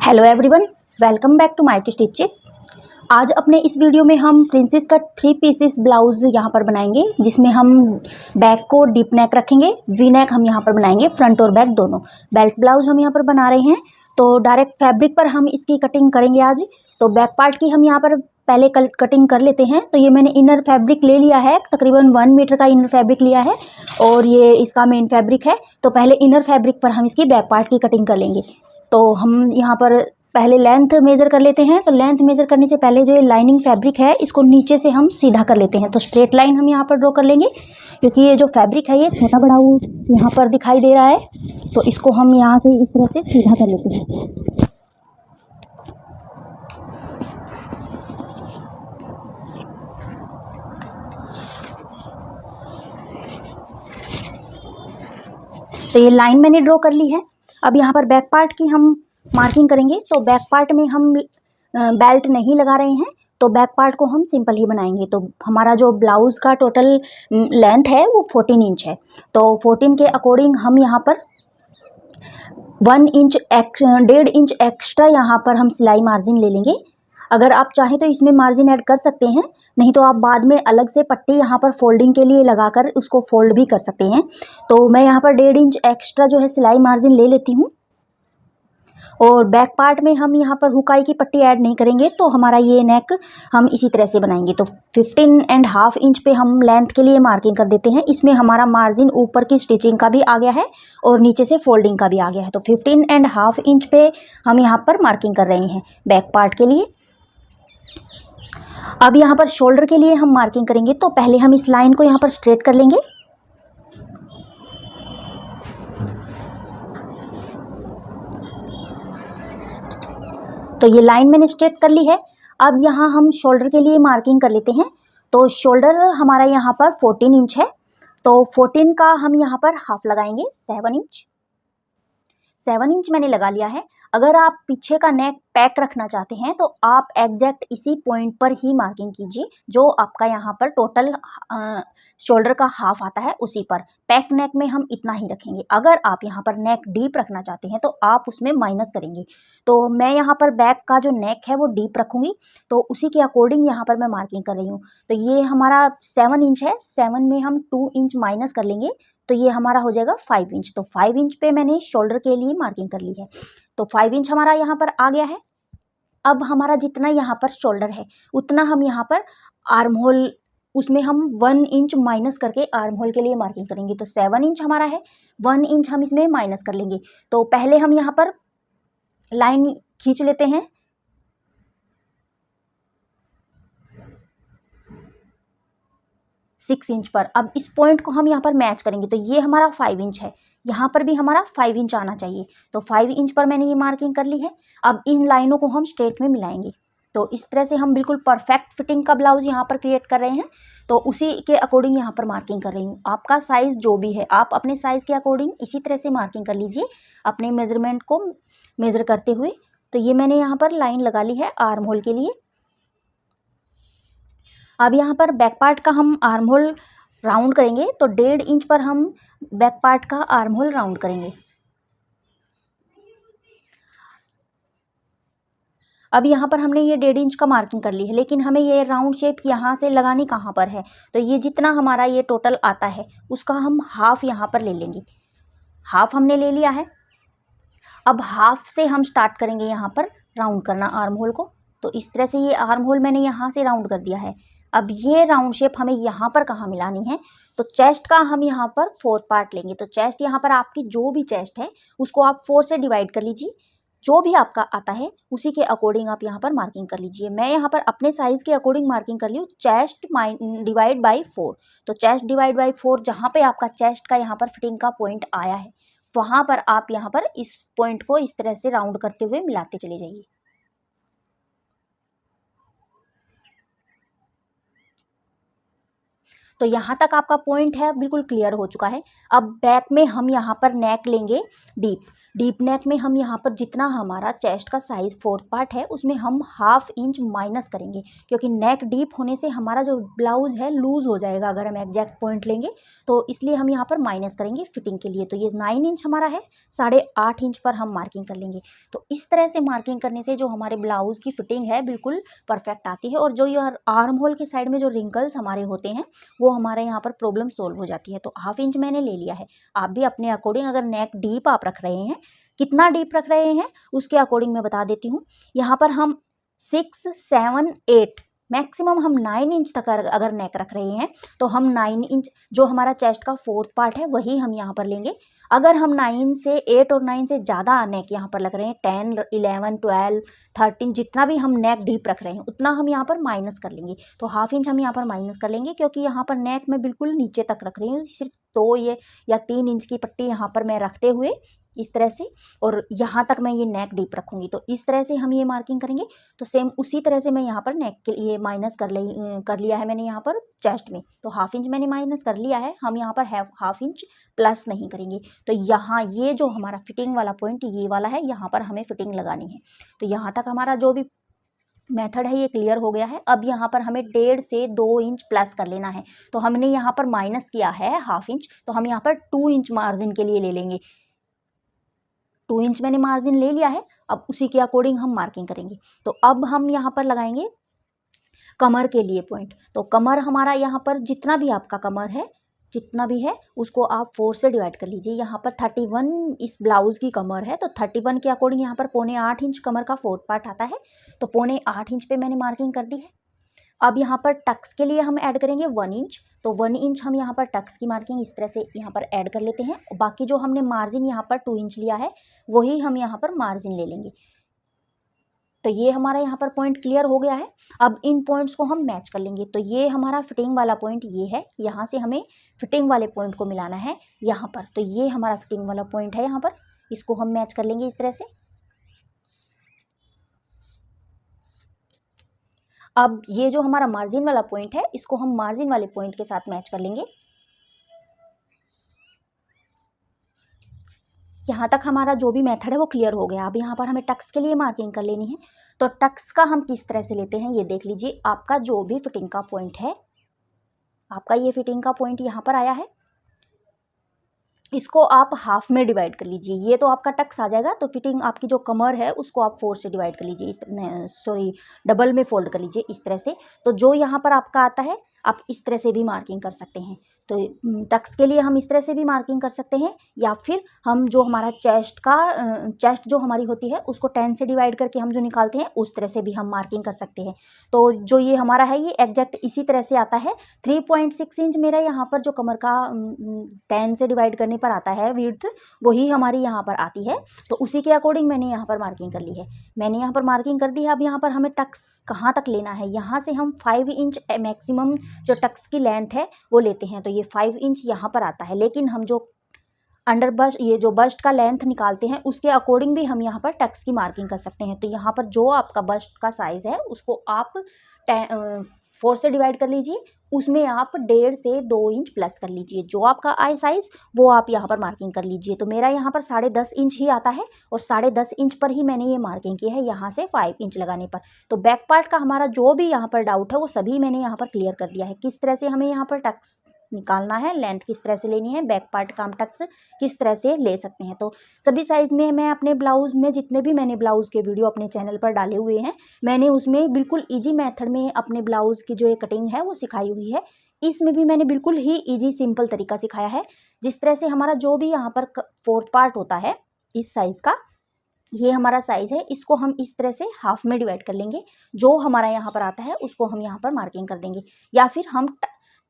Hello everyone, welcome back to Mighty Stitches. आज अपने इस वीडियो में हम प्रिंसेस कट 3 पीसेस ब्लाउज यहाँ पर बनाएंगे, जिसमें हम बैक को डीप नेक रखेंगे, वी नेक हम यहाँ पर बनाएंगे, फ्रंट और बैक दोनों। बेल्ट ब्लाउज हम यहाँ पर बना रहे हैं, तो डायरेक्ट फैब्रिक पर हम इसकी कटिंग करेंगे आज। तो बैक पार्ट की हम यहाँ पर पहले कटिंग कर लेते हैं। तो ये मैंने इनर फैब्रिक ले लिया है, तकरीबन 1 मीटर का इनर फैब्रिक लिया है और ये इसका मेन फैब्रिक है। तो पहले इनर फैब्रिक पर हम इसकी बैक पार्ट की कटिंग कर लेंगे। तो हम यहाँ पर पहले लेंथ मेज़र कर लेते हैं। तो लेंथ मेज़र करने से पहले जो ये लाइनिंग फैब्रिक है, इसको नीचे से हम सीधा कर लेते हैं। तो स्ट्रेट लाइन हम यहाँ पर ड्रॉ कर लेंगे, क्योंकि ये जो फैब्रिक है ये छोटा बड़ा यहाँ पर दिखाई दे रहा है। तो इसको हम यहाँ से इस तरह से सीधा कर लेते हैं। तो ये लाइन मैंने ड्रॉ कर ली है। अब यहाँ पर बैक पार्ट की हम मार्किंग करेंगे। तो बैक पार्ट में हम बेल्ट नहीं लगा रहे हैं, तो बैक पार्ट को हम सिंपल ही बनाएंगे। तो हमारा जो ब्लाउज़ का टोटल लेंथ है वो 14 इंच है। तो 14 के अकॉर्डिंग हम यहाँ पर 1.5 इंच एक्स्ट्रा यहाँ पर हम सिलाई मार्जिन ले लेंगे। अगर आप चाहें तो इसमें मार्जिन ऐड कर सकते हैं, नहीं तो आप बाद में अलग से पट्टी यहाँ पर फोल्डिंग के लिए लगाकर उसको फोल्ड भी कर सकते हैं। तो मैं यहाँ पर 1.5 इंच एक्स्ट्रा जो है सिलाई मार्जिन ले लेती हूँ। और बैक पार्ट में हम यहाँ पर हुकाई की पट्टी ऐड नहीं करेंगे, तो हमारा ये नेक हम इसी तरह से बनाएंगे। तो 15.5 इंच पे हम लेंथ के लिए मार्किंग कर देते हैं। इसमें हमारा मार्जिन ऊपर की स्टिचिंग का भी आ गया है और नीचे से फोल्डिंग का भी आ गया है। तो 15.5 इंच पे हम यहाँ पर मार्किंग कर रहे हैं बैक पार्ट के लिए। अब यहाँ पर शोल्डर के लिए हम मार्किंग करेंगे। तो पहले हम इस लाइन को यहाँ पर स्ट्रेट कर लेंगे। तो ये लाइन मैंने स्ट्रेट कर ली है। अब यहाँ हम शोल्डर के लिए मार्किंग कर लेते हैं। तो शोल्डर हमारा यहाँ पर 14 इंच है। तो 14 का हम यहाँ पर हाफ लगाएंगे, 7 इंच। 7 इंच मैंने लगा लिया है। अगर आप पीछे का नेक पैक रखना चाहते हैं तो आप एग्जैक्ट इसी पॉइंट पर ही मार्किंग कीजिए, जो आपका यहाँ पर टोटल शोल्डर का हाफ आता है उसी पर। पैक नेक में हम इतना ही रखेंगे। अगर आप यहाँ पर नेक डीप रखना चाहते हैं तो आप उसमें माइनस करेंगे। तो मैं यहाँ पर बैक का जो नेक है वो डीप रखूँगी, तो उसी के अकॉर्डिंग यहाँ पर मैं मार्किंग कर रही हूँ। तो ये हमारा 7 इंच है, 7 में हम 2 इंच माइनस कर लेंगे, तो ये हमारा हो जाएगा 5 इंच। तो 5 इंच पे मैंने शोल्डर के लिए मार्किंग कर ली है। तो 5 इंच हमारा यहाँ पर आ गया है। अब हमारा जितना यहाँ पर शोल्डर है उतना हम यहाँ पर आर्म होल, उसमें हम 1 इंच माइनस करके आर्म होल के लिए मार्किंग करेंगे। तो 7 इंच हमारा है, 1 इंच हम इसमें माइनस कर लेंगे। तो पहले हम यहाँ पर लाइन खींच लेते हैं। सिक्स इंच पर अब इस पॉइंट को हम यहाँ पर मैच करेंगे। तो ये हमारा 5 इंच है, यहाँ पर भी हमारा 5 इंच आना चाहिए। तो 5 इंच पर मैंने ये मार्किंग कर ली है। अब इन लाइनों को हम स्ट्रेट में मिलाएंगे। तो इस तरह से हम बिल्कुल परफेक्ट फिटिंग का ब्लाउज यहाँ पर क्रिएट कर रहे हैं। तो उसी के अकॉर्डिंग यहाँ पर मार्किंग कर रही हूँ। आपका साइज़ जो भी है, आप अपने साइज़ के अकॉर्डिंग इसी तरह से मार्किंग कर लीजिए, अपने मेजरमेंट को मेज़र करते हुए। तो ये मैंने यहाँ पर लाइन लगा ली है आर्म होल के लिए। अब यहाँ पर बैक पार्ट का हम आर्म होल राउंड करेंगे। तो 1.5 इंच पर हम बैक पार्ट का आर्म होल राउंड करेंगे। अब यहाँ पर हमने ये 1.5 इंच का मार्किंग कर ली है, लेकिन हमें ये राउंड शेप यहाँ से लगानी कहाँ पर है, तो ये जितना हमारा ये टोटल आता है उसका हम हाफ यहाँ पर ले लेंगे। हाफ हमने ले लिया है। अब हाफ से हम स्टार्ट करेंगे यहाँ पर राउंड करना आर्म होल को। तो इस तरह से ये आर्म होल मैंने यहाँ से राउंड कर दिया है। अब ये राउंड शेप हमें यहाँ पर कहाँ मिलानी है, तो चेस्ट का हम यहाँ पर 4 पार्ट लेंगे। तो चेस्ट यहाँ पर आपकी जो भी चेस्ट है उसको आप 4 से डिवाइड कर लीजिए। जो भी आपका आता है उसी के अकॉर्डिंग आप यहाँ पर मार्किंग कर लीजिए। मैं यहाँ पर अपने साइज़ के अकॉर्डिंग मार्किंग कर ली हूँ, चेस्ट डिवाइड बाई 4। तो चेस्ट डिवाइड बाई 4, जहाँ पे आपका चेस्ट का यहाँ पर फिटिंग का पॉइंट आया है वहाँ पर आप यहाँ पर इस पॉइंट को इस तरह से राउंड करते हुए मिलाते चले जाइए। तो यहाँ तक आपका पॉइंट है बिल्कुल क्लियर हो चुका है। अब बैक में हम यहाँ पर नेक लेंगे डीप नेक में हम यहाँ पर जितना हमारा चेस्ट का साइज 4th पार्ट है उसमें हम 1/2 इंच माइनस करेंगे, क्योंकि नेक डीप होने से हमारा जो ब्लाउज है लूज हो जाएगा अगर हम एग्जैक्ट पॉइंट लेंगे, तो इसलिए हम यहाँ पर माइनस करेंगे फिटिंग के लिए। तो ये 9 इंच हमारा है, 8.5 इंच पर हम मार्किंग कर लेंगे। तो इस तरह से मार्किंग करने से जो हमारे ब्लाउज की फिटिंग है बिल्कुल परफेक्ट आती है, और जो ये आर्म होल के साइड में जो रिंकल्स हमारे होते हैं वो हमारे यहाँ पर प्रॉब्लम सोल्व हो जाती है। तो 1/2 इंच मैंने ले लिया है। आप भी अपने अकॉर्डिंग, अगर नेक डीप आप रख रहे हैं, कितना डीप रख रहे हैं उसके अकॉर्डिंग मैं बता देती हूँ। यहाँ पर हम 6, 7, 8 मैक्सिमम हम 9 इंच तक अगर नेक रख रहे हैं तो हम 9 इंच जो हमारा चेस्ट का 4th पार्ट है वही हम यहाँ पर लेंगे। अगर हम 9 से 8 और 9 से ज़्यादा नेक यहाँ पर लग रहे हैं, 10, 11, 12, 13 जितना भी हम नेक डीप रख रहे हैं उतना हम यहाँ पर माइनस कर लेंगे। तो 1/2 इंच हम यहाँ पर माइनस कर लेंगे, क्योंकि यहाँ पर नेक में बिल्कुल नीचे तक रख रही हूँ, सिर्फ 2 या 3 इंच की पट्टी यहाँ पर मैं रखते हुए इस तरह से, और यहाँ तक मैं ये नेक डीप रखूँगी। तो इस तरह से हम ये मार्किंग करेंगे। तो सेम उसी तरह से मैं यहाँ पर नेक के लिए माइनस कर लिया है मैंने यहाँ पर चेस्ट में। तो 1/2 इंच मैंने माइनस कर लिया है, हम यहाँ पर 1/2 इंच प्लस नहीं करेंगे। तो यहाँ ये जो हमारा फिटिंग वाला पॉइंट ये वाला है, यहाँ पर हमें फिटिंग लगानी है। तो यहाँ तक हमारा जो भी मेथड है ये क्लियर हो गया है। अब यहाँ पर हमें 1.5 से 2 इंच प्लस कर लेना है। तो हमने यहाँ पर माइनस किया है 1/2 इंच, तो हम यहाँ पर 2 इंच मार्जिन के लिए ले लेंगे। 2 इंच मैंने मार्जिन ले लिया है। अब उसी के अकॉर्डिंग हम मार्किंग करेंगे। तो अब हम यहाँ पर लगाएंगे कमर के लिए पॉइंट। तो कमर हमारा यहाँ पर जितना भी आपका कमर है, जितना भी है उसको आप 4 से डिवाइड कर लीजिए। यहाँ पर 31 इस ब्लाउज की कमर है, तो 31 के अकॉर्डिंग यहाँ पर 7.25 इंच कमर का 4th पार्ट आता है। तो 7.25 इंच पे मैंने मार्किंग कर दी है। अब यहाँ पर टक्स के लिए हम ऐड करेंगे 1 इंच। तो 1 इंच हम यहाँ पर टक्स की मार्किंग इस तरह से यहाँ पर ऐड कर लेते हैं। बाकी जो हमने मार्जिन यहाँ पर 2 इंच लिया है वही हम यहाँ पर मार्जिन ले लेंगे। तो ये हमारा यहाँ पर पॉइंट क्लियर हो गया है। अब इन पॉइंट्स को हम मैच कर लेंगे। तो ये हमारा फिटिंग वाला पॉइंट ये है, यहाँ से हमें फिटिंग वाले पॉइंट को मिलाना है यहाँ पर। तो ये हमारा फिटिंग वाला पॉइंट है यहाँ पर, इसको हम मैच कर लेंगे इस तरह से। अब ये जो हमारा मार्जिन वाला पॉइंट है इसको हम मार्जिन वाले पॉइंट के साथ मैच कर लेंगे। यहाँ तक हमारा जो भी मेथड है वो क्लियर हो गया। अब यहाँ पर हमें टक्स के लिए मार्किंग कर लेनी है। तो टक्स का हम किस तरह से लेते हैं ये देख लीजिए। आपका जो भी फिटिंग का पॉइंट है, आपका ये फिटिंग का पॉइंट यहाँ पर आया है, इसको आप हाफ में डिवाइड कर लीजिए। ये तो आपका टक्स आ जाएगा। तो फिटिंग आपकी जो कमर है उसको आप 4 से डिवाइड कर लीजिए, डबल में फोल्ड कर लीजिए इस तरह से। तो जो यहाँ पर आपका आता है आप इस तरह से भी मार्किंग कर सकते हैं। तो टक्स के लिए हम इस तरह से भी मार्किंग कर सकते हैं, या फिर हम जो हमारा चेस्ट जो हमारी होती है उसको 10 से डिवाइड करके हम जो निकालते हैं उस तरह से भी हम मार्किंग कर सकते हैं। तो जो ये हमारा है ये एग्जैक्ट इसी तरह से आता है। 3.6 इंच मेरा यहाँ पर जो कमर का 10 से डिवाइड करने पर आता है विड्थ, वही हमारी यहाँ पर आती है। तो उसी के अकॉर्डिंग मैंने यहाँ पर मार्किंग कर ली है। मैंने यहाँ पर मार्किंग कर दी है। अब यहाँ पर हमें टक्स कहाँ तक लेना है, यहाँ से हम 5 इंच मैक्सिमम जो टक्स की लेंथ है वो लेते हैं। तो ये 5 इंच यहाँ पर आता है, लेकिन हम जो अंडर बस्ट ये जो बस्ट का लेंथ निकालते हैं उसके अकॉर्डिंग भी हम यहाँ पर टक्स की मार्किंग कर सकते हैं। तो यहाँ पर जो आपका बस्ट का साइज़ है उसको आप 4 से डिवाइड कर लीजिए, उसमें आप 1.5 से 2 इंच प्लस कर लीजिए। जो आपका आई साइज़ वो आप यहाँ पर मार्किंग कर लीजिए। तो मेरा यहाँ पर 10.5 इंच ही आता है, और 10.5 इंच पर ही मैंने ये मार्किंग की है यहाँ से 5 इंच लगाने पर। तो बैक पार्ट का हमारा जो भी यहाँ पर डाउट है वो सभी मैंने यहाँ पर क्लियर कर दिया है। किस तरह से हमें यहाँ पर टक्स निकालना है, लेंथ किस तरह से लेनी है, बैक पार्ट का हम टक्स किस तरह से ले सकते हैं। तो सभी साइज़ में मैं अपने ब्लाउज़ में जितने भी मैंने ब्लाउज़ के वीडियो अपने चैनल पर डाले हुए हैं, मैंने उसमें बिल्कुल ईजी मेथड में अपने ब्लाउज़ की जो ये कटिंग है वो सिखाई हुई है। इसमें भी मैंने बिल्कुल ही ईजी सिंपल तरीका सिखाया है। जिस तरह से हमारा जो भी यहाँ पर 4th पार्ट होता है इस साइज़ का, ये हमारा साइज़ है, इसको हम इस तरह से हाफ में डिवाइड कर लेंगे। जो हमारा यहाँ पर आता है उसको हम यहाँ पर मार्किंग कर देंगे, या फिर हम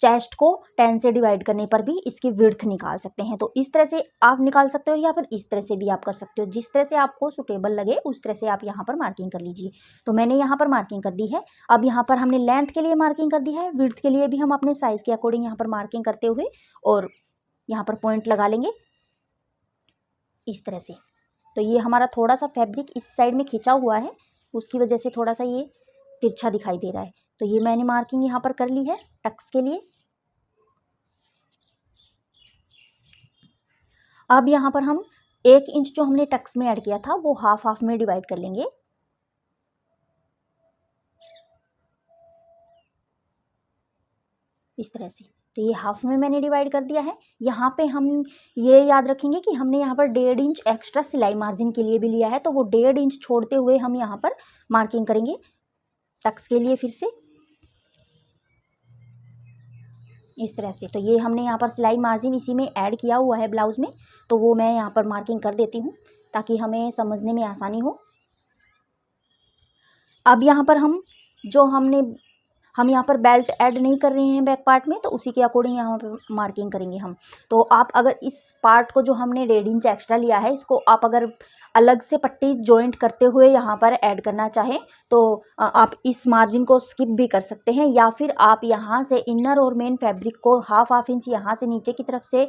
चेस्ट को 10 से डिवाइड करने पर भी इसकी विड्थ निकाल सकते हैं। तो इस तरह से आप निकाल सकते हो, या फिर इस तरह से भी आप कर सकते हो। जिस तरह से आपको सुटेबल लगे उस तरह से आप यहाँ पर मार्किंग कर लीजिए। तो मैंने यहाँ पर मार्किंग कर दी है। अब यहाँ पर हमने लेंथ के लिए मार्किंग कर दी है, विड्थ के लिए भी हम अपने साइज़ के अकॉर्डिंग यहाँ पर मार्किंग करते हुए और यहाँ पर पॉइंट लगा लेंगे इस तरह से। तो ये हमारा थोड़ा सा फैब्रिक इस साइड में खिंचा हुआ है, उसकी वजह से थोड़ा सा ये तिरछा दिखाई दे रहा है। तो ये मैंने मार्किंग यहाँ पर कर ली है टक्स के लिए। अब यहाँ पर हम 1 इंच जो हमने टक्स में ऐड किया था वो हाफ हाफ में डिवाइड कर लेंगे। इस तरह से। तो ये हाफ में मैंने डिवाइड कर दिया है। यहाँ पे हम ये याद रखेंगे कि हमने यहाँ पर 1.5 इंच एक्स्ट्रा सिलाई मार्जिन के लिए भी लिया है, तो वो 1.5 इंच छोड़ते हुए हम यहाँ पर मार्किंग करेंगे टक्स के लिए फिर से इस तरह से। तो ये हमने यहाँ पर सिलाई मार्जिन इसी में ऐड किया हुआ है ब्लाउज़ में, तो वो मैं यहाँ पर मार्किंग कर देती हूँ ताकि हमें समझने में आसानी हो। अब यहाँ पर हम यहाँ पर बेल्ट ऐड नहीं कर रहे हैं बैक पार्ट में, तो उसी के अकॉर्डिंग यहाँ पर मार्किंग करेंगे हम। तो आप अगर इस पार्ट को जो हमने 1.5 इंच एक्स्ट्रा लिया है, इसको आप अगर अलग से पट्टी जॉइंट करते हुए यहाँ पर ऐड करना चाहें तो आप इस मार्जिन को स्किप भी कर सकते हैं, या फिर आप यहाँ से इनर और मेन फैब्रिक को हाफ इंच यहाँ से नीचे की तरफ से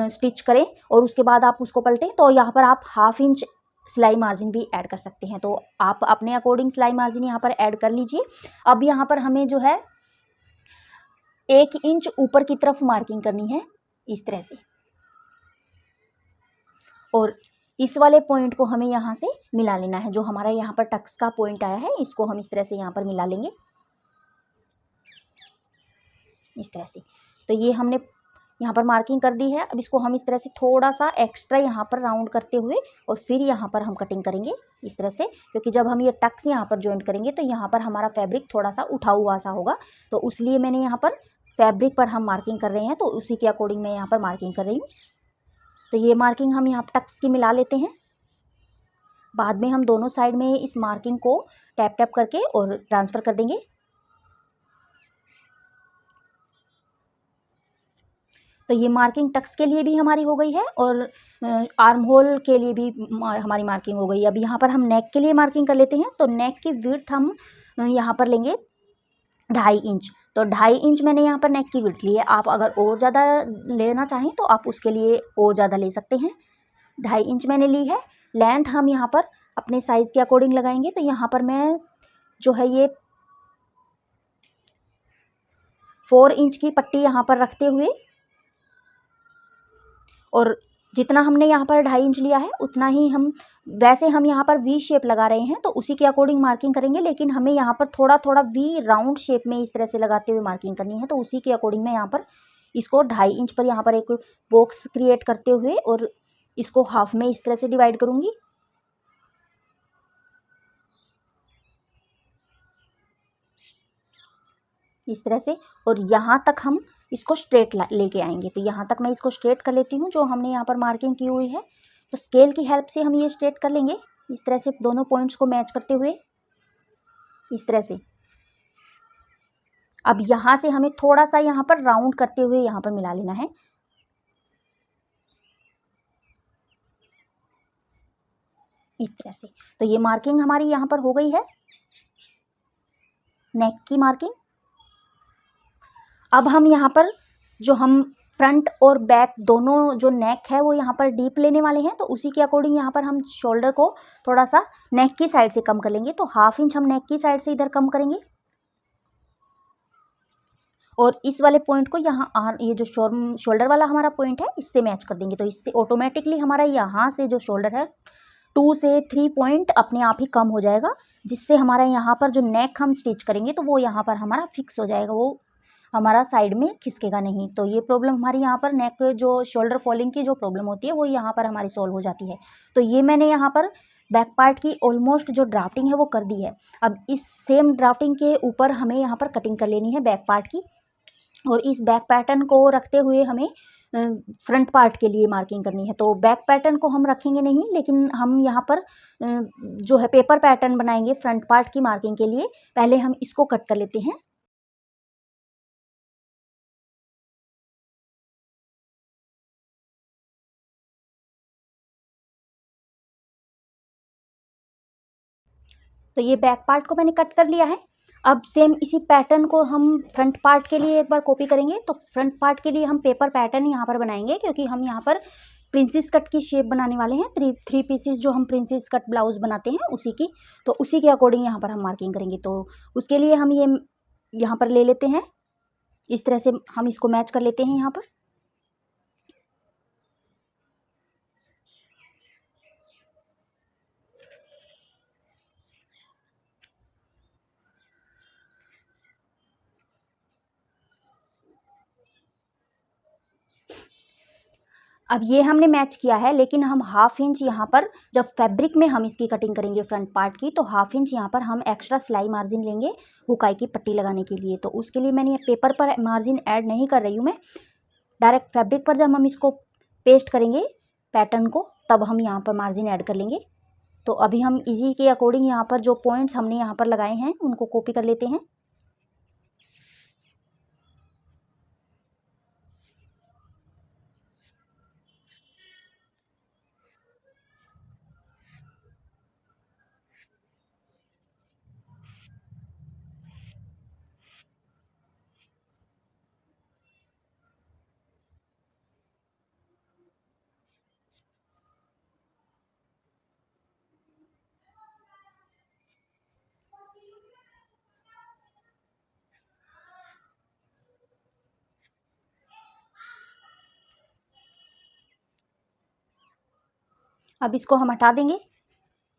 स्टिच करें और उसके बाद आप उसको पलटें, तो यहाँ पर आप हाफ इंच सिलाई मार्जिन भी ऐड कर सकते हैं। तो आप अपने अकॉर्डिंग सिलाई मार्जिन यहाँ पर ऐड कर लीजिए। अब यहाँ पर हमें जो है 1 इंच ऊपर की तरफ मार्किंग करनी है इस तरह से, और इस वाले पॉइंट को हमें यहाँ से मिला लेना है। जो हमारा यहाँ पर टक्स का पॉइंट आया है इसको हम इस तरह से यहाँ पर मिला लेंगे इस तरह से। तो ये हमने यहाँ पर मार्किंग कर दी है। अब इसको हम इस तरह से थोड़ा सा एक्स्ट्रा यहाँ पर राउंड करते हुए और फिर यहाँ पर हम कटिंग करेंगे इस तरह से, क्योंकि जब हम ये टक्स यहाँ पर जॉइंट करेंगे तो यहाँ पर हमारा फैब्रिक थोड़ा सा उठा हुआ सा होगा, तो उसलिए मैंने यहाँ पर फैब्रिक पर हम मार्किंग कर रहे हैं, तो उसी के अकॉर्डिंग मैं यहाँ पर मार्किंग कर रही हूँ। तो ये मार्किंग हम यहाँ पर टक्स की मिला लेते हैं। बाद में हम दोनों साइड में इस मार्किंग को टैप टैप करके और ट्रांसफ़र कर देंगे। तो ये मार्किंग टक्स के लिए भी हमारी हो गई है और आर्म होल के लिए भी हमारी मार्किंग हो गई है। अब यहाँ पर हम नेक के लिए मार्किंग कर लेते हैं। तो नेक की विड्थ हम यहाँ पर लेंगे 2.5 इंच। तो 2.5 इंच मैंने यहाँ पर नेक की विड्थ ली है। आप अगर और ज़्यादा लेना चाहें तो आप उसके लिए और ज़्यादा ले सकते हैं। 2.5 इंच मैंने ली है। लेंथ हम यहाँ पर अपने साइज़ के अकॉर्डिंग लगाएंगे। तो यहाँ पर मैं जो है ये 4 इंच की पट्टी यहाँ पर रखते हुए, और जितना हमने यहाँ पर 2.5 इंच लिया है उतना ही वैसे हम यहाँ पर वी शेप लगा रहे हैं तो उसी के अकॉर्डिंग मार्किंग करेंगे, लेकिन हमें यहाँ पर थोड़ा थोड़ा वी राउंड शेप में इस तरह से लगाते हुए मार्किंग करनी है। तो उसी के अकॉर्डिंग मैं यहाँ पर इसको 2.5 इंच पर यहाँ पर एक बॉक्स क्रिएट करते हुए और इसको हाफ में इस तरह से डिवाइड करूँगी इस तरह से, और यहाँ तक हम इसको स्ट्रेट लेके आएंगे। तो यहाँ तक मैं इसको स्ट्रेट कर लेती हूँ जो हमने यहाँ पर मार्किंग की हुई है। तो स्केल की हेल्प से हम ये स्ट्रेट कर लेंगे इस तरह से, दोनों पॉइंट्स को मैच करते हुए इस तरह से। अब यहाँ से हमें थोड़ा सा यहाँ पर राउंड करते हुए यहाँ पर मिला लेना है इस तरह से। तो ये मार्किंग हमारी यहाँ पर हो गई है, नेक की मार्किंग। अब हम यहाँ पर जो हम फ्रंट और बैक दोनों जो नेक है वो यहाँ पर डीप लेने वाले हैं, तो उसी के अकॉर्डिंग यहाँ पर हम शोल्डर को थोड़ा सा नेक की साइड से कम कर लेंगे। तो 1/2 इंच हम नेक की साइड से इधर कम करेंगे और इस वाले पॉइंट को यहाँ ये जो शोल्डर वाला हमारा पॉइंट है इससे मैच कर देंगे। तो इससे ऑटोमेटिकली हमारा यहाँ से जो शोल्डर है 2 से 3 पॉइंट अपने आप ही कम हो जाएगा, जिससे हमारा यहाँ पर जो नेक हम स्टिच करेंगे तो वो यहाँ पर हमारा फिक्स हो जाएगा, वो हमारा साइड में खिसकेगा नहीं। तो ये प्रॉब्लम हमारी यहाँ पर नेक जो शोल्डर फॉलिंग की जो प्रॉब्लम होती है वो यहाँ पर हमारी सॉल्व हो जाती है। तो ये मैंने यहाँ पर बैक पार्ट की ऑलमोस्ट जो ड्राफ्टिंग है वो कर दी है। अब इस सेम ड्राफ्टिंग के ऊपर हमें यहाँ पर कटिंग कर लेनी है बैक पार्ट की, और इस बैक पैटर्न को रखते हुए हमें फ्रंट पार्ट के लिए मार्किंग करनी है। तो बैक पैटर्न को हम रखेंगे नहीं, लेकिन हम यहाँ पर जो है पेपर पैटर्न बनाएंगे फ्रंट पार्ट की मार्किंग के लिए। पहले हम इसको कट कर लेते हैं। तो ये बैक पार्ट को मैंने कट कर लिया है। अब सेम इसी पैटर्न को हम फ्रंट पार्ट के लिए एक बार कॉपी करेंगे। तो फ्रंट पार्ट के लिए हम पेपर पैटर्न यहाँ पर बनाएंगे, क्योंकि हम यहाँ पर प्रिंसेस कट की शेप बनाने वाले हैं। थ्री पीसेस जो हम प्रिंसेस कट ब्लाउज बनाते हैं उसी की, तो उसी के अकॉर्डिंग यहाँ पर हम मार्किंग करेंगे। तो उसके लिए हम ये यहाँ पर ले लेते हैं, इस तरह से हम इसको मैच कर लेते हैं यहाँ पर। अब ये हमने मैच किया है, लेकिन हम हाफ इंच यहाँ पर जब फैब्रिक में हम इसकी कटिंग करेंगे फ्रंट पार्ट की, तो हाफ इंच यहाँ पर हम एक्स्ट्रा सिलाई मार्जिन लेंगे हुकाई की पट्टी लगाने के लिए। तो उसके लिए मैंने ये पेपर पर मार्जिन ऐड नहीं कर रही हूँ, मैं डायरेक्ट फैब्रिक पर जब हम इसको पेस्ट करेंगे पैटर्न को, तब हम यहाँ पर मार्जिन ऐड कर लेंगे। तो अभी हम इसी के अकॉर्डिंग यहाँ पर जो पॉइंट्स हमने यहाँ पर लगाए हैं उनको कॉपी कर लेते हैं। अब इसको हम हटा देंगे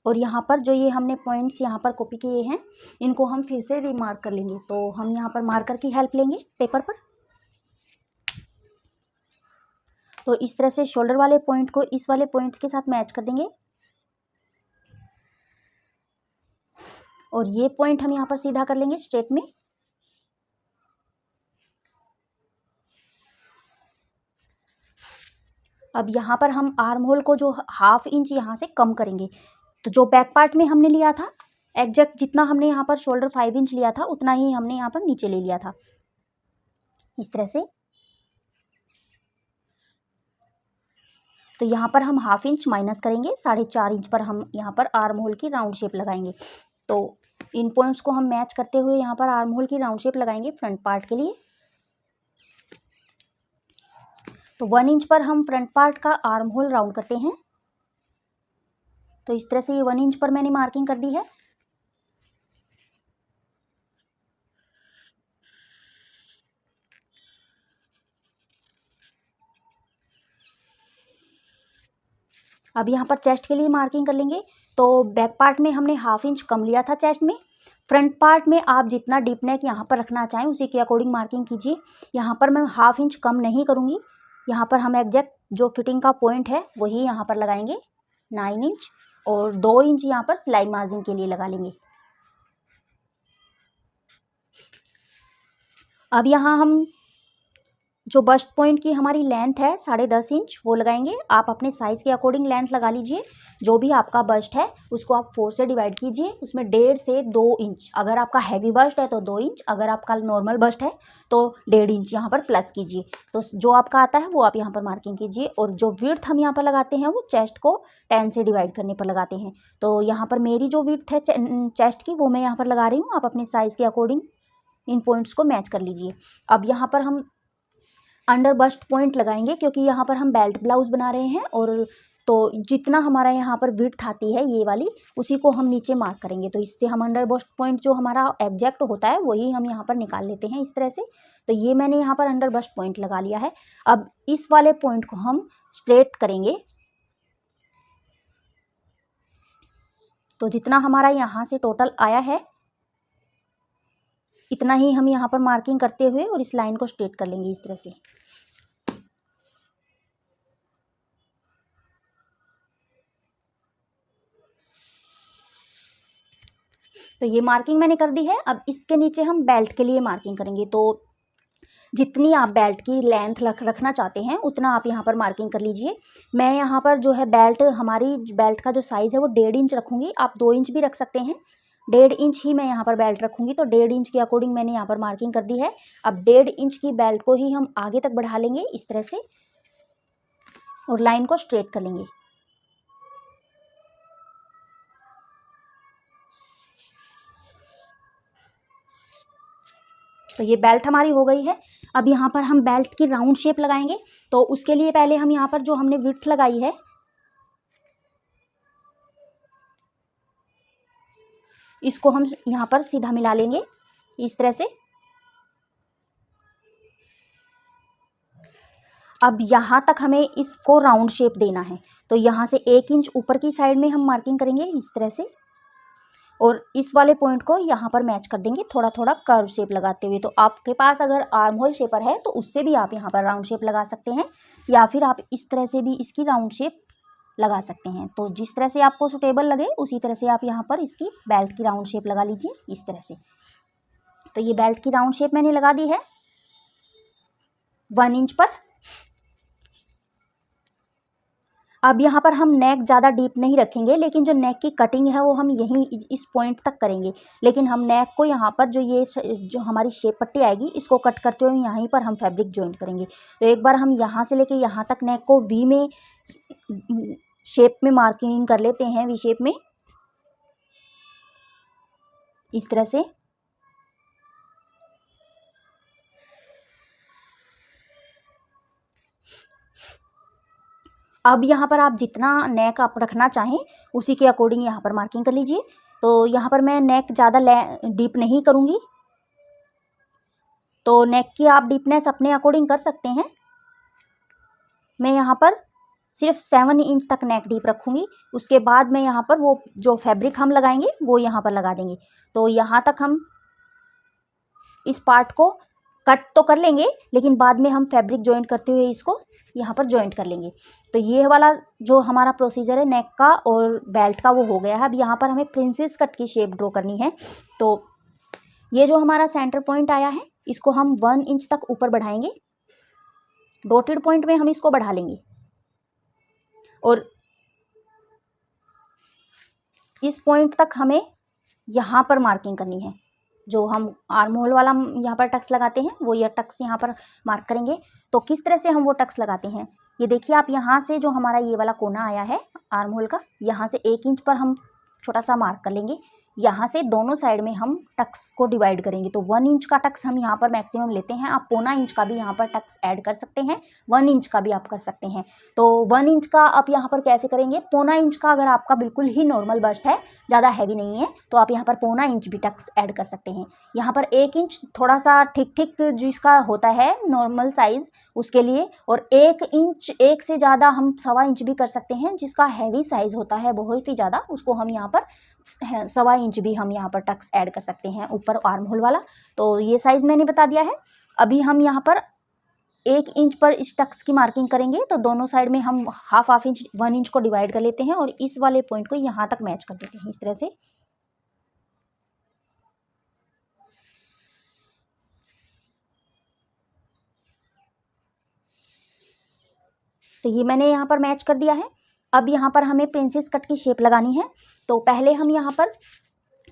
और यहाँ पर जो ये हमने पॉइंट्स यहाँ पर कॉपी किए हैं इनको हम फिर से रीमार्क कर लेंगे। तो हम यहाँ पर मार्कर की हेल्प लेंगे पेपर पर। तो इस तरह से शोल्डर वाले पॉइंट को इस वाले पॉइंट के साथ मैच कर देंगे और ये पॉइंट हम यहाँ पर सीधा कर लेंगे स्ट्रेट में। अब यहाँ पर हम आर्म होल को जो हाफ इंच यहाँ से कम करेंगे। तो जो बैक पार्ट में हमने लिया था एग्जैक्ट जितना हमने यहाँ पर शोल्डर 5 इंच लिया था उतना ही हमने यहाँ पर नीचे ले लिया था इस तरह से। तो यहाँ पर हम हाफ इंच माइनस करेंगे, 4.5 इंच पर हम यहाँ पर आर्म होल की राउंड शेप लगाएंगे। तो इन पॉइंट्स को हम मैच करते हुए यहाँ पर आर्म होल की राउंड शेप लगाएंगे फ्रंट पार्ट के लिए। तो 1 इंच पर हम फ्रंट पार्ट का आर्म होल राउंड करते हैं। तो इस तरह से ये 1 इंच पर मैंने मार्किंग कर दी है। अब यहाँ पर चेस्ट के लिए मार्किंग कर लेंगे। तो बैक पार्ट में हमने हाफ इंच कम लिया था चेस्ट में। फ्रंट पार्ट में आप जितना डीप नेक यहाँ पर रखना चाहें उसी के अकॉर्डिंग मार्किंग कीजिए। यहाँ पर मैं हाफ इंच कम नहीं करूँगी। यहाँ पर हम एग्जैक्ट जो फिटिंग का पॉइंट है वही यहाँ पर लगाएंगे 9 इंच और 2 इंच यहाँ पर सिलाई मार्जिन के लिए लगा लेंगे। अब यहाँ हम जो बस्ट पॉइंट की हमारी लेंथ है 10.5 इंच वो लगाएंगे। आप अपने साइज़ के अकॉर्डिंग लेंथ लगा लीजिए। जो भी आपका बस्ट है उसको आप 4 से डिवाइड कीजिए, उसमें 1.5 से 2 इंच। अगर आपका हैवी बस्ट है तो 2 इंच, अगर आपका नॉर्मल बस्ट है तो 1.5 इंच यहाँ पर प्लस कीजिए। तो जो आपका आता है वो आप यहाँ पर मार्किंग कीजिए। और जो विड्थ हम यहाँ पर लगाते हैं वो चेस्ट को 10 से डिवाइड करने पर लगाते हैं। तो यहाँ पर मेरी जो विड्थ है चेस्ट की वो मैं यहाँ पर लगा रही हूँ। आप अपने साइज़ के अकॉर्डिंग इन पॉइंट्स को मैच कर लीजिए। अब यहाँ पर हम अंडर बस्ट पॉइंट लगाएंगे क्योंकि यहाँ पर हम बेल्ट ब्लाउज बना रहे हैं। और तो जितना हमारा यहाँ पर विड्थ आती है ये वाली उसी को हम नीचे मार्क करेंगे। तो इससे हम अंडर बस्ट पॉइंट जो हमारा एग्जैक्ट होता है वही हम यहाँ पर निकाल लेते हैं इस तरह से। तो ये मैंने यहाँ पर अंडर बस्ट पॉइंट लगा लिया है। अब इस वाले पॉइंट को हम स्ट्रेट करेंगे। तो जितना हमारा यहाँ से टोटल आया है इतना ही हम यहाँ पर मार्किंग करते हुए और इस लाइन को स्ट्रेट कर लेंगे इस तरह से। तो ये मार्किंग मैंने कर दी है। अब इसके नीचे हम बेल्ट के लिए मार्किंग करेंगे। तो जितनी आप बेल्ट की लेंथ रखना चाहते हैं उतना आप यहाँ पर मार्किंग कर लीजिए। मैं यहाँ पर जो है हमारी बेल्ट का जो साइज़ है वो 1.5 इंच रखूँगी। आप 2 इंच भी रख सकते हैं। 1.5 इंच ही मैं यहाँ पर बेल्ट रखूँगी। तो 1.5 इंच के अकॉर्डिंग मैंने यहाँ पर मार्किंग कर दी है। अब 1.5 इंच की बेल्ट को ही हम आगे तक बढ़ा लेंगे इस तरह से और लाइन को स्ट्रेट कर लेंगे। तो ये बेल्ट हमारी हो गई है। अब यहाँ पर हम बेल्ट की राउंड शेप लगाएंगे। तो उसके लिए पहले हम यहाँ पर जो हमने विड्थ लगाई है इसको हम यहाँ पर सीधा मिला लेंगे इस तरह से। अब यहाँ तक हमें इसको राउंड शेप देना है। तो यहाँ से 1 इंच ऊपर की साइड में हम मार्किंग करेंगे इस तरह से। और इस वाले पॉइंट को यहाँ पर मैच कर देंगे थोड़ा थोड़ा कर्व शेप लगाते हुए। तो आपके पास अगर आर्म होल शेपर है तो उससे भी आप यहाँ पर राउंड शेप लगा सकते हैं, या फिर आप इस तरह से भी इसकी राउंड शेप लगा सकते हैं। तो जिस तरह से आपको सुटेबल लगे उसी तरह से आप यहाँ पर इसकी बेल्ट की राउंड शेप लगा लीजिए इस तरह से। तो ये बेल्ट की राउंड शेप मैंने लगा दी है 1 इंच पर। अब यहाँ पर हम नेक ज़्यादा डीप नहीं रखेंगे, लेकिन जो नेक की कटिंग है वो हम यहीं इस पॉइंट तक करेंगे। लेकिन हम नेक को यहाँ पर जो हमारी शेप पट्टी आएगी इसको कट करते हुए यहीं पर हम फैब्रिक जॉइंट करेंगे। तो एक बार हम यहाँ से लेके यहाँ तक नेक को वी में शेप में मार्किंग कर लेते हैं, वी शेप में इस तरह से। अब यहाँ पर आप जितना नेक आप रखना चाहें उसी के अकॉर्डिंग यहाँ पर मार्किंग कर लीजिए। तो यहाँ पर मैं नेक ज़्यादा डीप नहीं करूँगी, तो नेक की आप डीपनेस अपने अकॉर्डिंग कर सकते हैं। मैं यहाँ पर सिर्फ 7 इंच तक नेक डीप रखूँगी। उसके बाद मैं यहाँ पर वो जो फैब्रिक हम लगाएंगे वो यहाँ पर लगा देंगे। तो यहाँ तक हम इस पार्ट को कट तो कर लेंगे, लेकिन बाद में हम फैब्रिक जॉइंट करते हुए इसको यहाँ पर जॉइंट कर लेंगे। तो ये वाला जो हमारा प्रोसीजर है नेक का और बेल्ट का वो हो गया है। अब यहाँ पर हमें प्रिंसेस कट की शेप ड्रॉ करनी है। तो ये जो हमारा सेंटर पॉइंट आया है इसको हम 1 इंच तक ऊपर बढ़ाएंगे। डॉटेड पॉइंट में हम इसको बढ़ा लेंगे और इस पॉइंट तक हमें यहाँ पर मार्किंग करनी है। जो हम आर्म होल वाला यहाँ पर टक्स लगाते हैं वो ये टक्स यहाँ पर मार्क करेंगे। तो किस तरह से हम वो टक्स लगाते हैं ये देखिए आप। यहाँ से जो हमारा ये वाला कोना आया है आर्म होल का, यहाँ से 1 इंच पर हम छोटा सा मार्क कर लेंगे। यहाँ से दोनों साइड में हम टक्स को डिवाइड करेंगे। तो 1 इंच का टक्स हम यहाँ पर मैक्सिमम लेते हैं। आप 1/4 इंच का भी यहाँ पर टक्स ऐड कर सकते हैं, 1 इंच का भी आप कर सकते हैं। तो 1 इंच का आप यहाँ पर कैसे करेंगे, 1/4 इंच का अगर आपका बिल्कुल ही नॉर्मल बस्ट है, ज़्यादा हैवी नहीं है, तो आप यहाँ पर 1/4 इंच भी टक्स ऐड कर सकते हैं। यहाँ पर 1 इंच थोड़ा सा ठीक ठीक जिसका होता है नॉर्मल साइज़ उसके लिए, और 1 इंच, 1 से ज़्यादा हम 1.25 इंच भी कर सकते हैं। जिसका हैवी साइज़ होता है बहुत ही ज़्यादा उसको हम यहाँ पर 1.25 इंच भी हम यहाँ पर टक्स ऐड कर सकते हैं ऊपर आर्म होल वाला। तो ये साइज़ मैंने बता दिया है। अभी हम यहाँ पर 1 इंच पर इस टक्स की मार्किंग करेंगे। तो दोनों साइड में हम हाफ इंच 1 इंच को डिवाइड कर लेते हैं और इस वाले पॉइंट को यहाँ तक मैच कर देते हैं इस तरह से। तो ये मैंने यहाँ पर मैच कर दिया है। अब यहाँ पर हमें प्रिंसेस कट की शेप लगानी है। तो पहले हम यहाँ पर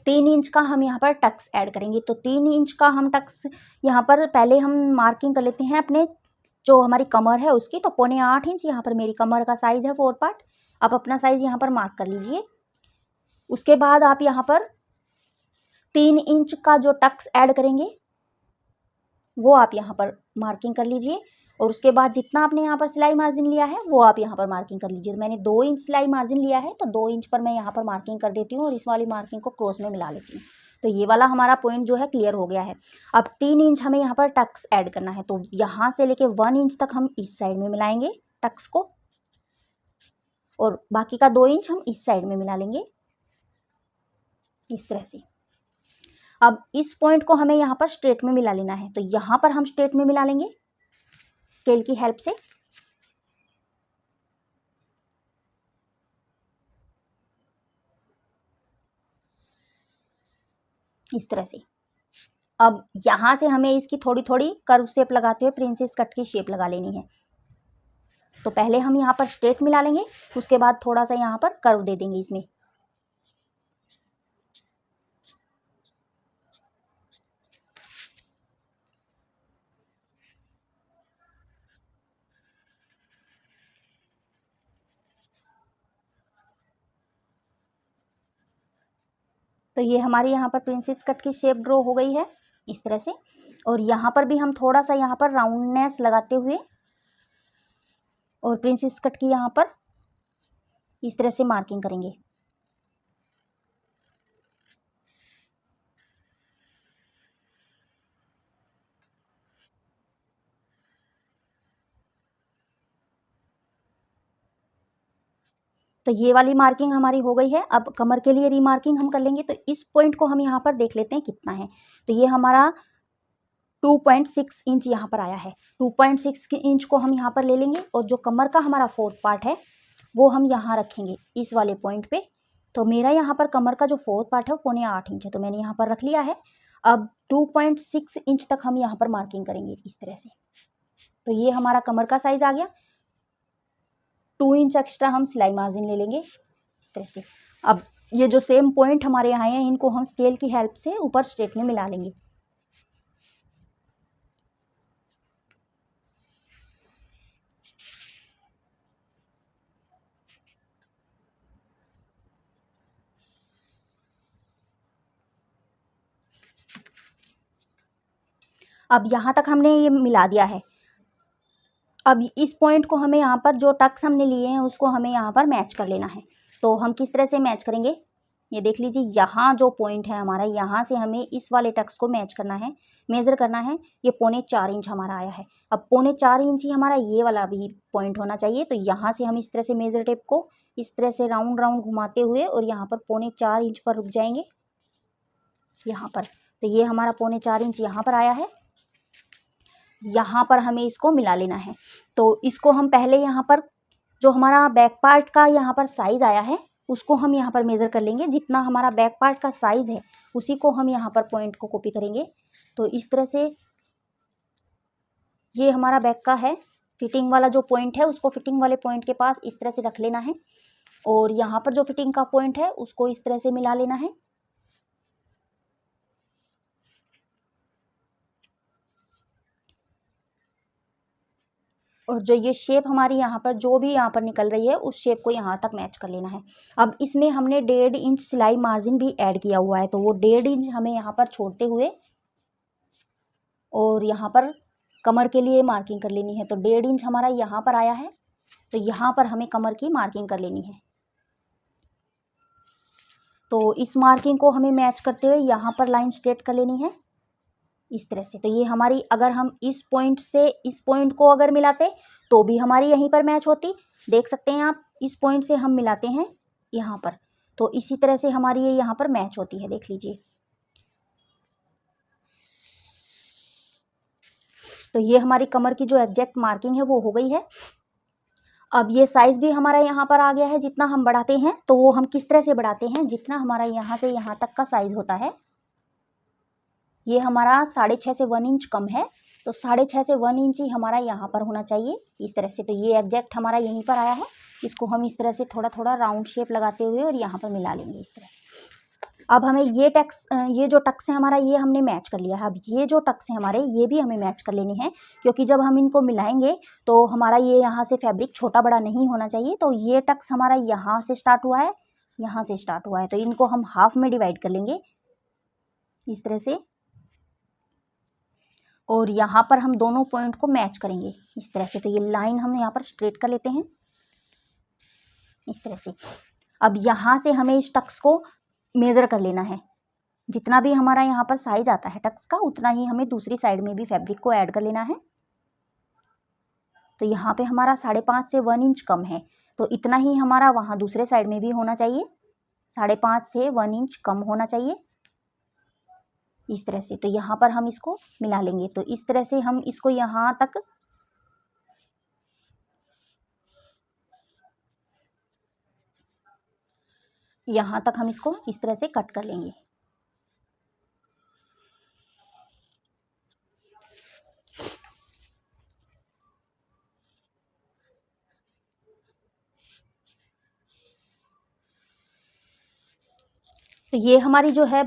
3 इंच का हम यहाँ पर टक्स ऐड करेंगे। तो 3 इंच का हम टक्स यहाँ पर पहले हम मार्किंग कर लेते हैं अपने जो हमारी कमर है उसकी। तो 7.25 इंच यहाँ पर मेरी कमर का साइज़ है 4 पार्ट। आप अपना साइज़ यहाँ पर मार्क कर लीजिए। उसके बाद आप यहाँ पर 3 इंच का जो टक्स ऐड करेंगे वो आप यहाँ पर मार्किंग कर लीजिए। और उसके बाद जितना आपने यहाँ पर सिलाई मार्जिन लिया है वो आप यहाँ पर मार्किंग कर लीजिए। मैंने 2 इंच सिलाई मार्जिन लिया है तो 2 इंच पर मैं यहाँ पर मार्किंग कर देती हूँ और इस वाली मार्किंग को क्रॉस में मिला लेती हूँ। तो ये वाला हमारा पॉइंट जो है क्लियर हो गया है। अब 3 इंच हमें यहाँ पर टक्स ऐड करना है। तो यहाँ से लेके 1 इंच तक हम इस साइड में मिलाएंगे टक्स को, और बाकी का 2 इंच हम इस साइड में मिला लेंगे इस तरह से। अब इस पॉइंट को हमें यहाँ पर स्ट्रेट में मिला लेना है। तो यहाँ पर हम स्ट्रेट में मिला लेंगे स्केल की हेल्प से। इस तरह से। अब यहाँ से हमें इसकी थोड़ी थोड़ी कर्व शेप लगाते हुए प्रिंसेस कट की शेप लगा लेनी है। तो पहले हम यहाँ पर स्ट्रेट मिला लेंगे, उसके बाद थोड़ा सा यहाँ पर कर्व दे देंगे इसमें। तो ये हमारी यहाँ पर प्रिंसेस कट की शेप ड्रॉ हो गई है इस तरह से। और यहाँ पर भी हम थोड़ा सा यहाँ पर राउंडनेस लगाते हुए और प्रिंसेस कट की यहाँ पर इस तरह से मार्किंग करेंगे। तो ये वाली मार्किंग हमारी हो गई है। अब कमर के लिए रीमार्किंग हम कर लेंगे। तो इस पॉइंट को हम यहाँ पर देख लेते हैं कितना है। तो ये हमारा 2.6 इंच यहाँ पर आया है। 2.6 इंच को हम यहाँ पर ले लेंगे और जो कमर का हमारा फोर्थ पार्ट है वो हम यहाँ रखेंगे इस वाले पॉइंट पे। तो मेरा यहाँ पर कमर का जो फोर्थ पार्ट है वो 0.8 इंच है, तो मैंने यहाँ पर रख लिया है। अब 2.6 इंच तक हम यहाँ पर मार्किंग करेंगे इस तरह से। तो ये हमारा कमर का साइज आ गया। 2 इंच एक्स्ट्रा हम सिलाई मार्जिन ले लेंगे इस तरह से। अब ये जो सेम पॉइंट हमारे यहाँ हैं इनको हम स्केल की हेल्प से ऊपर स्ट्रेट में मिला लेंगे। अब यहाँ तक हमने ये मिला दिया है। अब इस पॉइंट को हमें यहाँ पर जो टक्स हमने लिए हैं उसको हमें यहाँ पर मैच कर लेना है। तो हम किस तरह से मैच करेंगे, ये देख लीजिए। यहाँ जो पॉइंट है हमारा, यहाँ से हमें इस वाले टक्स को मैच करना है, मेज़र करना है। ये 0.4 इंच हमारा आया है। अब 0.4 इंच ही हमारा ये वाला भी पॉइंट होना चाहिए। तो यहाँ से हम इस तरह से मेज़र टेप को इस तरह से राउंड राउंड घुमाते हुए और यहाँ पर 0.4 इंच पर रुक जाएंगे यहाँ पर। तो ये हमारा 0.4 इंच यहाँ पर आया है। यहाँ पर हमें इसको मिला लेना है। तो इसको हम पहले यहाँ पर जो हमारा बैक पार्ट का यहाँ पर साइज़ आया है उसको हम यहाँ पर मेज़र कर लेंगे। जितना हमारा बैक पार्ट का साइज़ है उसी को हम यहाँ पर पॉइंट को कॉपी करेंगे। तो इस तरह से ये हमारा बैक का है। फिटिंग वाला जो पॉइंट है उसको फिटिंग वाले पॉइंट के पास इस तरह से रख लेना है और यहाँ पर जो फिटिंग का पॉइंट है उसको इस तरह से मिला लेना है। और जो ये शेप हमारी यहाँ पर जो भी यहाँ पर निकल रही है उस शेप को यहाँ तक मैच कर लेना है। अब इसमें हमने 1.5 इंच सिलाई मार्जिन भी ऐड किया हुआ है। तो वो 1.5 इंच हमें यहाँ पर छोड़ते हुए और यहाँ पर कमर के लिए मार्किंग कर लेनी है। तो 1.5 इंच हमारा यहाँ पर आया है। तो यहाँ पर हमें कमर की मार्किंग कर लेनी है। तो इस मार्किंग को हमें मैच करते हुए यहाँ पर लाइन स्ट्रेट कर लेनी है इस तरह से। तो ये हमारी, अगर हम इस पॉइंट से इस पॉइंट को अगर मिलाते तो भी हमारी यहीं पर मैच होती। देख सकते हैं आप, इस पॉइंट से हम मिलाते हैं यहाँ पर, तो इसी तरह से हमारी ये यहाँ पर मैच होती है। देख लीजिए। तो ये हमारी कमर की जो एग्जैक्ट मार्किंग है वो हो गई है। अब ये साइज़ भी हमारा यहाँ पर आ गया है। जितना हम बढ़ाते हैं तो वो हम किस तरह से बढ़ाते हैं, जितना हमारा यहाँ से यहाँ तक का साइज़ होता है, ये हमारा 6.5 से 1 इंच कम है। तो 6.5 से 1 इंच ही हमारा यहाँ पर होना चाहिए इस तरह से। तो ये एग्जैक्ट हमारा यहीं पर आया है। इसको हम इस तरह से थोड़ा थोड़ा राउंड शेप लगाते हुए और यहाँ पर मिला लेंगे इस तरह से। अब हमें ये जो टक्स है हमारा, ये हमने मैच कर लिया है। अब ये जो टक्स है हमारे, ये भी हमें मैच कर लेने हैं, क्योंकि जब हम इनको मिलाएंगे तो हमारा ये यहाँ से फैब्रिक छोटा बड़ा नहीं होना चाहिए। तो ये टक्स हमारा यहाँ से स्टार्ट हुआ है, यहाँ से स्टार्ट हुआ है। तो इनको हम हाफ में डिवाइड कर लेंगे इस तरह से और यहाँ पर हम दोनों पॉइंट को मैच करेंगे इस तरह से। तो ये लाइन हम यहाँ पर स्ट्रेट कर लेते हैं इस तरह से। अब यहाँ से हमें इस टक्स को मेज़र कर लेना है। जितना भी हमारा यहाँ पर साइज आता है टक्स का, उतना ही हमें दूसरी साइड में भी फैब्रिक को ऐड कर लेना है। तो यहाँ पे हमारा 5.5 से 1 इंच कम है, तो इतना ही हमारा वहाँ दूसरे साइड में भी होना चाहिए। 5.5 से 1 इंच कम होना चाहिए इस तरह से। तो यहाँ पर हम इसको मिला लेंगे। तो इस तरह से हम इसको यहाँ तक हम इसको इस तरह से कट कर लेंगे। तो ये हमारी जो है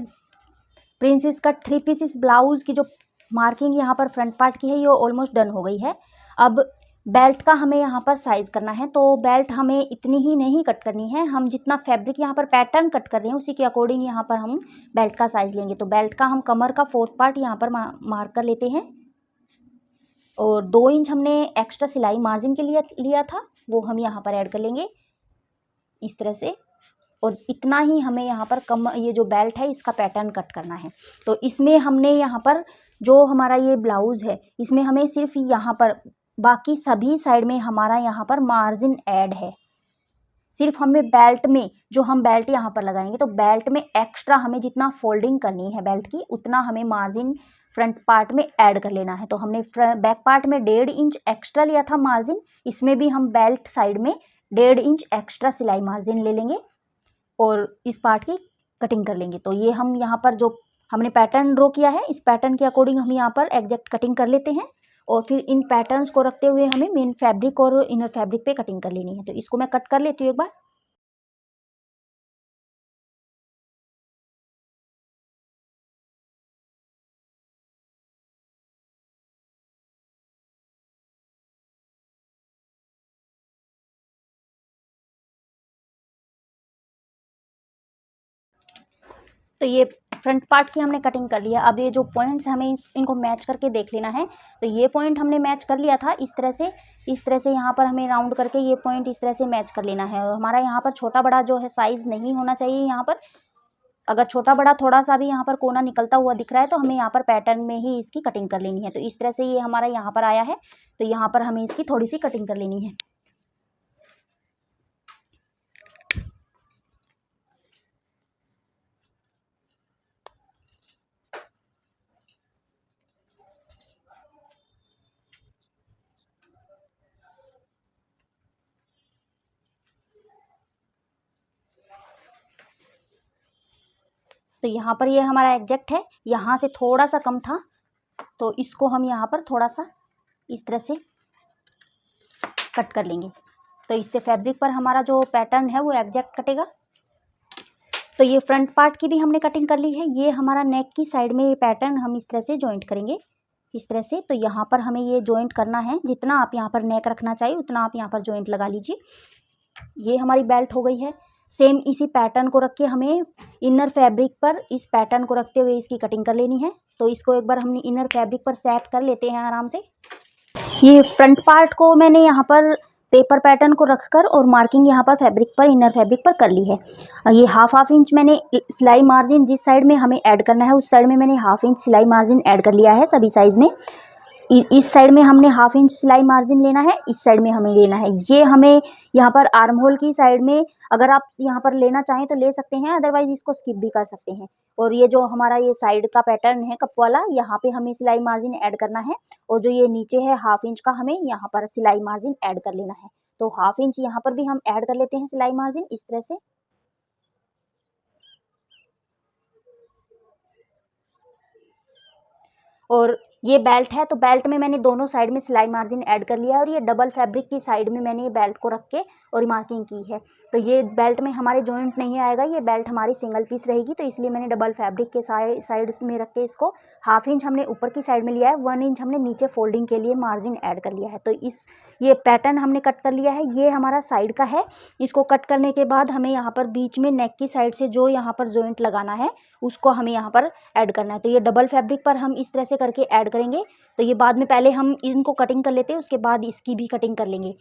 प्रिंसेस कट 3 पीसेस ब्लाउज की जो मार्किंग यहाँ पर फ्रंट पार्ट की है ये ऑलमोस्ट डन हो गई है। अब बेल्ट का हमें यहाँ पर साइज़ करना है। तो बेल्ट हमें इतनी ही नहीं कट करनी है, हम जितना फैब्रिक यहाँ पर पैटर्न कट कर रहे हैं उसी के अकॉर्डिंग यहाँ पर हम बेल्ट का साइज़ लेंगे। तो बेल्ट का हम कमर का फोर्थ पार्ट यहाँ पर मार्क कर लेते हैं और 2 इंच हमने एक्स्ट्रा सिलाई मार्जिन के लिए लिया था, वो हम यहाँ पर ऐड कर लेंगे इस तरह से। और इतना ही हमें यहाँ पर ये जो बेल्ट है इसका पैटर्न कट करना है। तो इसमें हमने यहाँ पर जो हमारा ये ब्लाउज़ है इसमें हमें सिर्फ यहाँ पर, बाकी सभी साइड में हमारा यहाँ पर मार्जिन ऐड है। सिर्फ हमें बेल्ट में, जो हम बेल्ट यहाँ पर लगाएंगे तो बेल्ट में एक्स्ट्रा हमें जितना फोल्डिंग करनी है बेल्ट की, उतना हमें मार्जिन फ्रंट पार्ट में ऐड कर लेना है। तो हमने बैक पार्ट में 1.5 इंच एक्स्ट्रा लिया था मार्जिन, इसमें भी हम बेल्ट साइड में 1.5 इंच एक्स्ट्रा सिलाई मार्जिन ले लेंगे और इस पार्ट की कटिंग कर लेंगे। तो ये हम यहाँ पर जो हमने पैटर्न ड्रॉ किया है, इस पैटर्न के अकॉर्डिंग हम यहाँ पर एग्जैक्ट कटिंग कर लेते हैं और फिर इन पैटर्न्स को रखते हुए हमें मेन फैब्रिक और इनर फैब्रिक पे कटिंग कर लेनी है। तो इसको मैं कट कर लेती हूँ एक बार। तो ये फ्रंट पार्ट की हमने कटिंग कर लिया। अब ये जो पॉइंट्स हमें इनको मैच करके देख लेना है। तो ये पॉइंट हमने मैच कर लिया था इस तरह से यहाँ पर हमें राउंड करके ये पॉइंट इस तरह से मैच कर लेना है। और हमारा यहाँ पर छोटा बड़ा जो है साइज़ नहीं होना चाहिए। यहाँ पर अगर छोटा बड़ा थोड़ा सा भी यहाँ पर कोना निकलता हुआ दिख रहा है तो हमें यहाँ पर पैटर्न में ही इसकी कटिंग कर लेनी है। तो इस तरह से ये हमारा यहाँ पर आया है, तो यहाँ पर हमें इसकी थोड़ी सी कटिंग कर लेनी है। तो यहाँ पर ये हमारा एग्जैक्ट है, यहाँ से थोड़ा सा कम था तो इसको हम यहाँ पर थोड़ा सा इस तरह से कट कर लेंगे। तो इससे फैब्रिक पर हमारा जो पैटर्न है वो एग्जैक्ट कटेगा। तो ये फ्रंट पार्ट की भी हमने कटिंग कर ली है। ये हमारा नेक की साइड में ये पैटर्न हम इस तरह से जॉइंट करेंगे, इस तरह से। तो यहाँ पर हमें ये जॉइंट करना है, जितना आप यहाँ पर नेक रखना चाहिए उतना आप यहाँ पर जॉइंट लगा लीजिए। ये हमारी बेल्ट हो गई है। सेम इसी पैटर्न को रख के हमें इनर फैब्रिक पर इस पैटर्न को रखते हुए इसकी कटिंग कर लेनी है। तो इसको एक बार हमने इनर फैब्रिक पर सेट कर लेते हैं आराम से। ये फ्रंट पार्ट को मैंने यहाँ पर पेपर पैटर्न को रखकर और मार्किंग यहाँ पर फैब्रिक पर, इनर फैब्रिक पर कर ली है। ये हाफ इंच मैंने सिलाई मार्जिन जिस साइड में हमें ऐड करना है उस साइड में मैंने हाफ इंच सिलाई मार्जिन ऐड कर लिया है सभी साइज़ में। इस साइड में हमने हाफ इंच सिलाई मार्जिन लेना है, इस साइड में हमें लेना है। ये हमें यहाँ पर आर्म होल की साइड में अगर आप यहाँ पर लेना चाहें तो ले सकते हैं, अदरवाइज इसको स्किप भी कर सकते हैं। और ये जो हमारा ये साइड का पैटर्न है कप वाला, यहाँ पे हमें सिलाई मार्जिन ऐड करना है और जो ये नीचे है हाफ इंच का हमें यहाँ पर सिलाई मार्जिन ऐड कर लेना है। तो हाफ इंच यहाँ पर भी हम ऐड कर लेते हैं सिलाई मार्जिन इस तरह से। और ये बेल्ट है तो बेल्ट में मैंने दोनों साइड में सिलाई मार्जिन ऐड कर लिया है और ये डबल फैब्रिक की साइड में मैंने ये बेल्ट को रख के और मार्किंग की है। तो ये बेल्ट में हमारे जॉइंट नहीं आएगा, ये बेल्ट हमारी सिंगल पीस रहेगी। तो इसलिए मैंने डबल फैब्रिक के साइड में रख के इसको हाफ इंच हमने ऊपर की साइड में लिया है, 1 इंच हमने नीचे फोल्डिंग के लिए मार्जिन ऐड कर लिया है। तो ये पैटर्न हमने कट कर लिया है। ये हमारा साइड का है। इसको कट करने के बाद हमें यहाँ पर बीच में नेक की साइड से जो यहाँ पर जॉइंट लगाना है उसको हमें यहाँ पर ऐड करना है। तो ये डबल फैब्रिक पर हम इस तरह से करके ऐड करेंगे। तो ये बाद में, पहले हम इनको कटिंग कर लेते हैं, उसके बाद इसकी भी कटिंग कर लेंगे।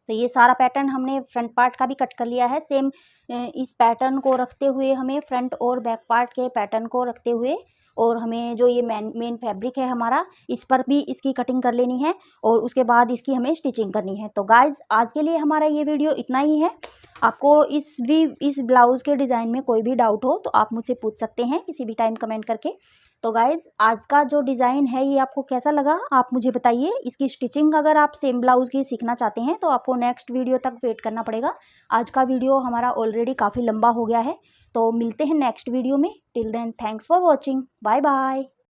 तो ये सारा पैटर्न हमने फ्रंट पार्ट का भी कट कर लिया है। सेम इस पैटर्न को रखते हुए हमें फ्रंट और बैक पार्ट के पैटर्न को रखते हुए और हमें जो ये मेन फैब्रिक है हमारा, इस पर भी इसकी कटिंग कर लेनी है और उसके बाद इसकी हमें स्टिचिंग करनी है। तो गाइज आज के लिए हमारा ये वीडियो इतना ही है। आपको इस ब्लाउज़ के डिज़ाइन में कोई भी डाउट हो तो आप मुझसे पूछ सकते हैं किसी भी टाइम कमेंट करके। तो गाइज़ आज का जो डिज़ाइन है ये आपको कैसा लगा आप मुझे बताइए। इसकी स्टिचिंग अगर आप सेम ब्लाउज़ की सीखना चाहते हैं तो आपको नेक्स्ट वीडियो तक वेट करना पड़ेगा। आज का वीडियो हमारा ऑलरेडी काफ़ी लंबा हो गया है। तो मिलते हैं नेक्स्ट वीडियो में। Till then thanks for watching. Bye bye.